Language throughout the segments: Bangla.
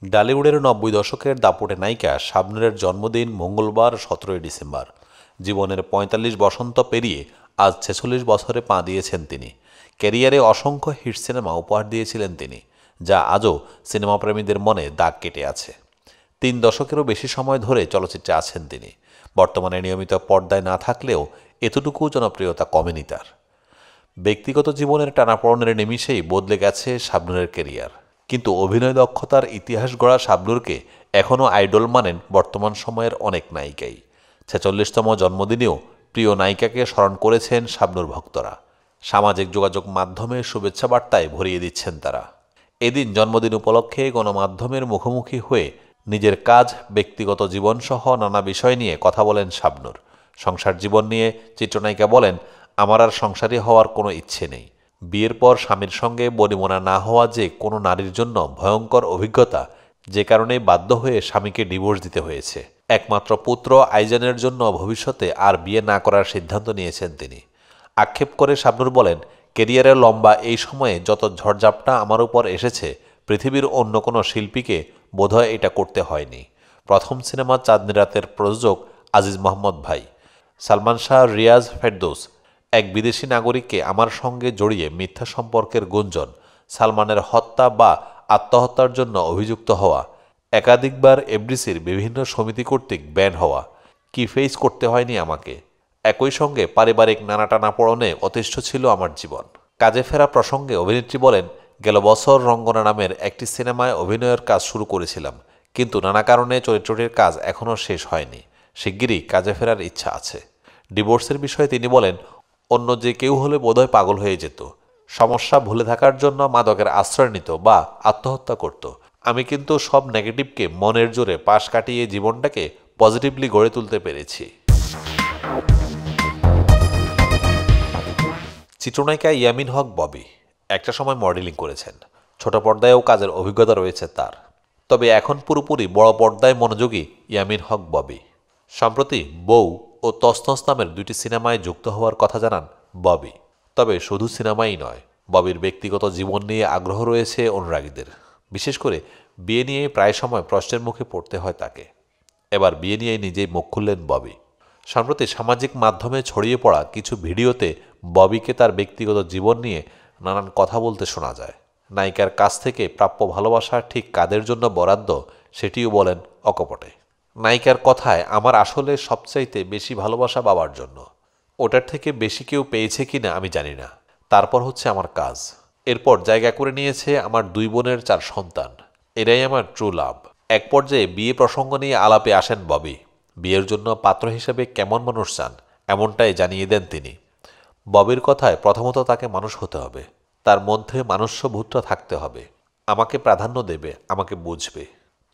ডালিউডের ৯০ দশকের দাপটে নায়িকা শাবনূরের জন্মদিন মঙ্গলবার ১৭ ডিসেম্বর। জীবনের ৪৫ বসন্ত পেরিয়ে আজ ৪৬ বছরে পা দিয়েছেন তিনি। ক্যারিয়ারে অসংখ্য হিট সিনেমা উপহার দিয়েছিলেন তিনি, যা আজও সিনেমাপ্রেমীদের মনে দাগ কেটে আছে। ৩ দশকেরও বেশি সময় ধরে চলচ্চিত্রে আছেন তিনি। বর্তমানে নিয়মিত পর্দায় না থাকলেও এতটুকু জনপ্রিয়তা কমেনি তার। ব্যক্তিগত জীবনের টানাপোড়েনের নিমিষেই বদলে গেছে শাবনূরের ক্যারিয়ার। কিন্তু অভিনয় দক্ষতার ইতিহাস গড়া শাবনূরকে এখনও আইডল মানেন বর্তমান সময়ের অনেক নায়িকাই। ৪৬তম জন্মদিনেও প্রিয় নায়িকাকে স্মরণ করেছেন শাবনূর ভক্তরা। সামাজিক যোগাযোগ মাধ্যমে শুভেচ্ছা বার্তায় ভরিয়ে দিচ্ছেন তারা। এদিন জন্মদিন উপলক্ষে গণমাধ্যমের মুখোমুখি হয়ে নিজের কাজ, ব্যক্তিগত জীবনসহ নানা বিষয় নিয়ে কথা বলেন শাবনূর। সংসার জীবন নিয়ে চিত্রনায়িকা বলেন, আমার আর সংসারী হওয়ার কোনো ইচ্ছে নেই। বিয়ের পর স্বামীর সঙ্গে বনিবনা না হওয়া যে কোনো নারীর জন্য ভয়ঙ্কর অভিজ্ঞতা, যে কারণে বাধ্য হয়ে স্বামীকে ডিভোর্স দিতে হয়েছে। একমাত্র পুত্র আইজানের জন্য ভবিষ্যতে আর বিয়ে না করার সিদ্ধান্ত নিয়েছেন তিনি। আক্ষেপ করে শাবনূর বলেন, কেরিয়ারের লম্বা এই সময়ে যত ঝড়ঝাপটা আমার উপর এসেছে, পৃথিবীর অন্য কোনো শিল্পীকে বোধহয় এটা করতে হয়নি। প্রথম সিনেমা চাঁদনি রাতের প্রযোজক আজিজ মোহাম্মদ ভাই, সালমান শাহ, রিয়াজ, ফেরদৌস, এক বিদেশি নাগরিককে আমার সঙ্গে জড়িয়ে মিথ্যা সম্পর্কের গুঞ্জন, সালমানের হত্যা বা আত্মহত্যার জন্য অভিযুক্ত হওয়া, একাধিকবার এফডিসির বিভিন্ন সমিতি কর্তৃক ব্যান হওয়া, কি ফেস করতে হয়নি আমাকে। একই সঙ্গে পারিবারিক নানা টানাপোড়েনে অতিষ্ঠ ছিল আমার জীবন। কাজে ফেরা প্রসঙ্গে অভিনেত্রী বলেন, গেল বছর রঙ্গনা নামের একটি সিনেমায় অভিনয়ের কাজ শুরু করেছিলাম, কিন্তু নানা কারণে চরিত্রটির কাজ এখনও শেষ হয়নি। শিগগিরই কাজে ফেরার ইচ্ছা আছে। ডিভোর্সের বিষয়ে তিনি বলেন, অন্য যে কেউ হলে বোধহয় পাগল হয়ে যেত। সমস্যা ভুলে থাকার জন্য মাদকের আশ্রয় নিত বা আত্মহত্যা করত। আমি কিন্তু সব নেগেটিভকে মনের জোরে পাশ কাটিয়ে জীবনটাকে পজিটিভলি গড়ে তুলতে পেরেছি। চিত্রনায়িকা ইয়ামিন হক ববি একটা সময় মডেলিং করেছেন। ছোট পর্দায়ও কাজের অভিজ্ঞতা রয়েছে তার। তবে এখন পুরোপুরি বড় পর্দায় মনোযোগী ইয়ামিন হক ববি। সম্প্রতি বউ ও তসনস নামের 2টি সিনেমায় যুক্ত হওয়ার কথা জানান ববি। তবে শুধু সিনেমাই নয়, ববির ব্যক্তিগত জীবন নিয়ে আগ্রহ রয়েছে অনুরাগীদের। বিশেষ করে বিয়ে নিয়ে প্রায় সময় প্রশ্নের মুখে পড়তে হয় তাকে। এবার বিয়ে নিয়ে নিজেই মুখ খুললেন ববি। সম্প্রতি সামাজিক মাধ্যমে ছড়িয়ে পড়া কিছু ভিডিওতে ববিকে তার ব্যক্তিগত জীবন নিয়ে নানান কথা বলতে শোনা যায়। নায়িকার কাছ থেকে প্রাপ্য ভালোবাসা ঠিক কাদের জন্য বরাদ্দ, সেটিও বলেন অকপটে। নায়িকার কথায়, আমার আসলে সবচাইতে বেশি ভালোবাসা বাবার জন্য। ওটার থেকে বেশি কেউ পেয়েছে কিনা আমি জানি না। তারপর হচ্ছে আমার কাজ। এরপর জায়গা করে নিয়েছে আমার 2 বোনের 4 সন্তান। এরাই আমার ট্রু লাভ। এক পর্যায়ে বিয়ে প্রসঙ্গ নিয়ে আলাপে আসেন ববি। বিয়ের জন্য পাত্র হিসেবে কেমন মানুষ চান, এমনটাই জানিয়ে দেন তিনি। ববির কথায়, প্রথমত তাকে মানুষ হতে হবে, তার মধ্যে মানুষ্যভূতটা থাকতে হবে। আমাকে প্রাধান্য দেবে, আমাকে বুঝবে।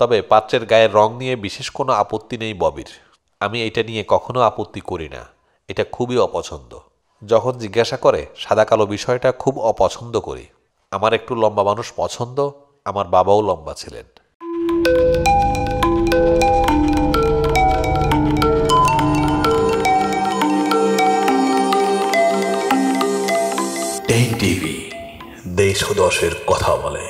তবে পাত্রের গায়ের রং নিয়ে বিশেষ কোনো আপত্তি নেই ববির। আমি এটা নিয়ে কখনো আপত্তি করি না, এটা খুবই অপছন্দ। যখন জিজ্ঞাসা করে, সাদা কালো বিষয়টা খুব অপছন্দ করি। আমার একটু লম্বা মানুষ পছন্দ, আমার বাবাও লম্বা ছিলেন। টেন টিভি, দেশ ও দশের কথা বলে।